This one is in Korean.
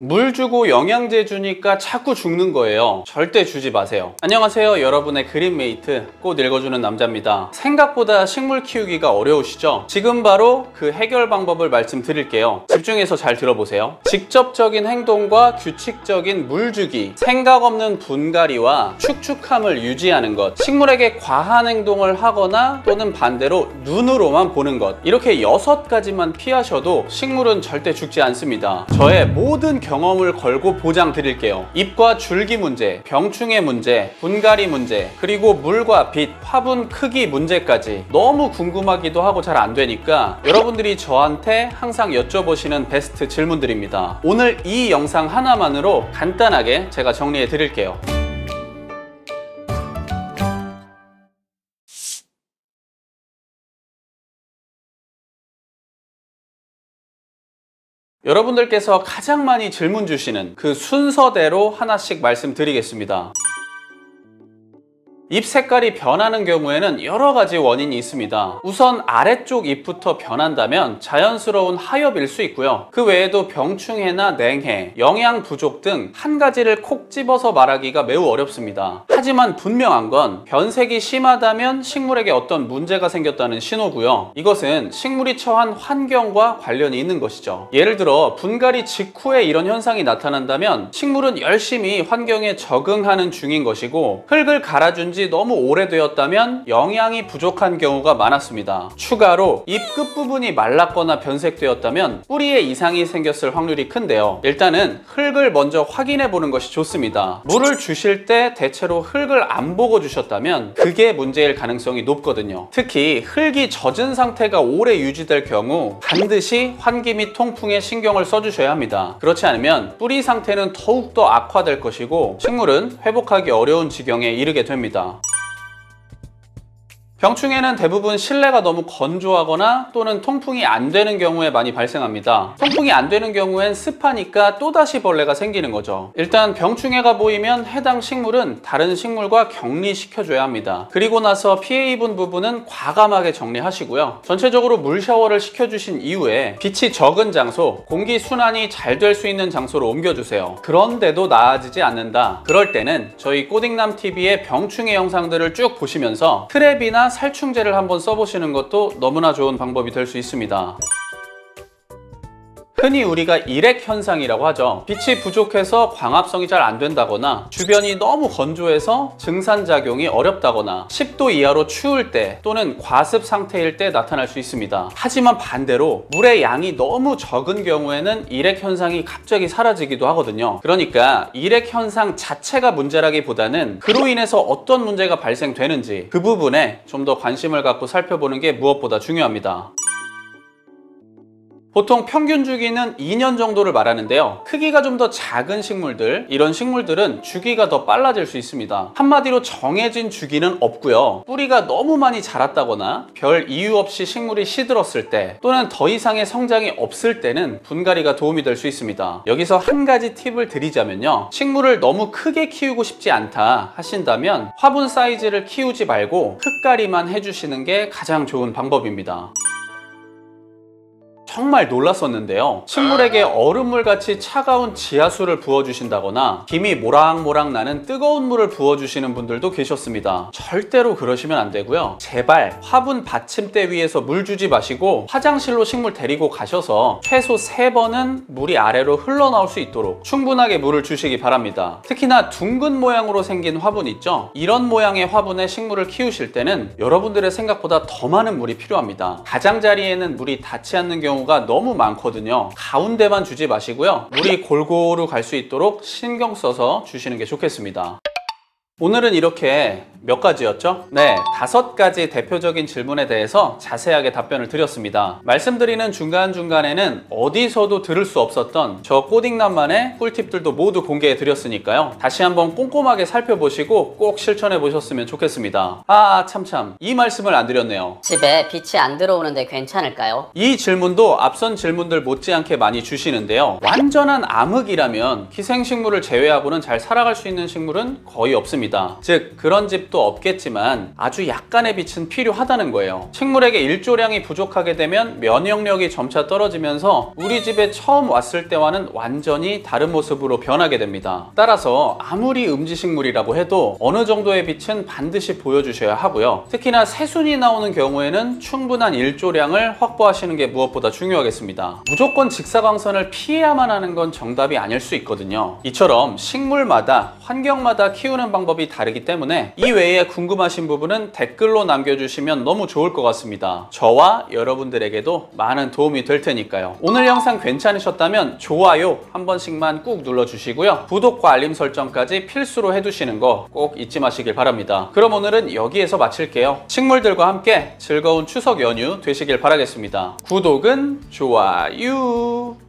물 주고 영양제 주니까 자꾸 죽는 거예요. 절대 주지 마세요. 안녕하세요, 여러분의 그린메이트 꽃 읽어주는 남자입니다. 생각보다 식물 키우기가 어려우시죠? 지금 바로 그 해결 방법을 말씀드릴게요. 집중해서 잘 들어보세요. 직접적인 행동과 규칙적인 물 주기, 생각 없는 분갈이와 축축함을 유지하는 것, 식물에게 과한 행동을 하거나 또는 반대로 눈으로만 보는 것, 이렇게 6가지만 피하셔도 식물은 절대 죽지 않습니다. 저의 모든 경험을 걸고 보장 드릴게요. 잎과 줄기 문제, 병충해 문제, 분갈이 문제, 그리고 물과 빛, 화분 크기 문제까지 너무 궁금하기도 하고 잘 안 되니까 여러분들이 저한테 항상 여쭤보시는 베스트 질문들입니다. 오늘 이 영상 하나만으로 간단하게 제가 정리해 드릴게요. 여러분들께서 가장 많이 질문 주시는 그 순서대로 하나씩 말씀드리겠습니다. 잎 색깔이 변하는 경우에는 여러 가지 원인이 있습니다. 우선 아래쪽 잎부터 변한다면 자연스러운 하엽일 수 있고요. 그 외에도 병충해나 냉해, 영양 부족 등 한 가지를 콕 집어서 말하기가 매우 어렵습니다. 하지만 분명한 건 변색이 심하다면 식물에게 어떤 문제가 생겼다는 신호고요. 이것은 식물이 처한 환경과 관련이 있는 것이죠. 예를 들어 분갈이 직후에 이런 현상이 나타난다면 식물은 열심히 환경에 적응하는 중인 것이고, 흙을 갈아준 지 너무 오래되었다면 영양이 부족한 경우가 많았습니다. 추가로 잎 끝부분이 말랐거나 변색되었다면 뿌리에 이상이 생겼을 확률이 큰데요. 일단은 흙을 먼저 확인해 보는 것이 좋습니다. 물을 주실 때 대체로 흙을 안 보고 주셨다면 그게 문제일 가능성이 높거든요. 특히 흙이 젖은 상태가 오래 유지될 경우 반드시 환기 및 통풍에 신경을 써주셔야 합니다. 그렇지 않으면 뿌리 상태는 더욱더 악화될 것이고 식물은 회복하기 어려운 지경에 이르게 됩니다. 병충해는 대부분 실내가 너무 건조하거나 또는 통풍이 안 되는 경우에 많이 발생합니다. 통풍이 안 되는 경우엔 습하니까 또다시 벌레가 생기는 거죠. 일단 병충해가 보이면 해당 식물은 다른 식물과 격리시켜줘야 합니다. 그리고 나서 피해 입은 부분은 과감하게 정리하시고요. 전체적으로 물 샤워를 시켜주신 이후에 빛이 적은 장소, 공기 순환이 잘 될 수 있는 장소로 옮겨주세요. 그런데도 나아지지 않는다. 그럴 때는 저희 꽃익남TV의 병충해 영상들을 쭉 보시면서 트랩이나 살충제를 한번 써보시는 것도 너무나 좋은 방법이 될 수 있습니다. 흔히 우리가 일액 현상이라고 하죠. 빛이 부족해서 광합성이 잘 안 된다거나 주변이 너무 건조해서 증산작용이 어렵다거나 10도 이하로 추울 때 또는 과습 상태일 때 나타날 수 있습니다. 하지만 반대로 물의 양이 너무 적은 경우에는 일액 현상이 갑자기 사라지기도 하거든요. 그러니까 일액 현상 자체가 문제라기보다는 그로 인해서 어떤 문제가 발생되는지 그 부분에 좀 더 관심을 갖고 살펴보는 게 무엇보다 중요합니다. 보통 평균 주기는 2년 정도를 말하는데요. 크기가 좀 더 작은 식물들, 이런 식물들은 주기가 더 빨라질 수 있습니다. 한마디로 정해진 주기는 없고요. 뿌리가 너무 많이 자랐다거나 별 이유 없이 식물이 시들었을 때 또는 더 이상의 성장이 없을 때는 분갈이가 도움이 될 수 있습니다. 여기서 한 가지 팁을 드리자면요. 식물을 너무 크게 키우고 싶지 않다 하신다면 화분 사이즈를 키우지 말고 흙갈이만 해주시는 게 가장 좋은 방법입니다. 정말 놀랐었는데요. 식물에게 얼음물같이 차가운 지하수를 부어주신다거나 김이 모락모락 나는 뜨거운 물을 부어주시는 분들도 계셨습니다. 절대로 그러시면 안 되고요. 제발 화분 받침대 위에서 물 주지 마시고 화장실로 식물 데리고 가셔서 최소 3번은 물이 아래로 흘러나올 수 있도록 충분하게 물을 주시기 바랍니다. 특히나 둥근 모양으로 생긴 화분 있죠? 이런 모양의 화분에 식물을 키우실 때는 여러분들의 생각보다 더 많은 물이 필요합니다. 가장자리에는 물이 닿지 않는 경우가 너무 많거든요. 가운데만 주지 마시고요. 물이 골고루 갈 수 있도록 신경 써서 주시는 게 좋겠습니다. 오늘은 이렇게 몇 가지였죠? 네, 5가지 대표적인 질문에 대해서 자세하게 답변을 드렸습니다. 말씀드리는 중간중간에는 어디서도 들을 수 없었던 저 꽃익남만의 꿀팁들도 모두 공개해 드렸으니까요. 다시 한번 꼼꼼하게 살펴보시고 꼭 실천해 보셨으면 좋겠습니다. 참 이 말씀을 안 드렸네요. 집에 빛이 안 들어오는데 괜찮을까요? 이 질문도 앞선 질문들 못지않게 많이 주시는데요. 완전한 암흑이라면 기생식물을 제외하고는 잘 살아갈 수 있는 식물은 거의 없습니다. 즉 그런 집 집도 없겠지만 아주 약간의 빛은 필요하다는 거예요. 식물에게 일조량이 부족하게 되면 면역력이 점차 떨어지면서 우리 집에 처음 왔을 때와는 완전히 다른 모습으로 변하게 됩니다. 따라서 아무리 음지식물이라고 해도 어느 정도의 빛은 반드시 보여주셔야 하고요. 특히나 새순이 나오는 경우에는 충분한 일조량을 확보하시는 게 무엇보다 중요하겠습니다. 무조건 직사광선을 피해야만 하는 건 정답이 아닐 수 있거든요. 이처럼 식물마다 환경마다 키우는 방법이 다르기 때문에 이 외에 궁금하신 부분은 댓글로 남겨주시면 너무 좋을 것 같습니다. 저와 여러분들에게도 많은 도움이 될 테니까요. 오늘 영상 괜찮으셨다면 좋아요 한 번씩만 꾹 눌러주시고요. 구독과 알림 설정까지 필수로 해두시는 거 꼭 잊지 마시길 바랍니다. 그럼 오늘은 여기에서 마칠게요. 식물들과 함께 즐거운 추석 연휴 되시길 바라겠습니다. 구독은 좋아요.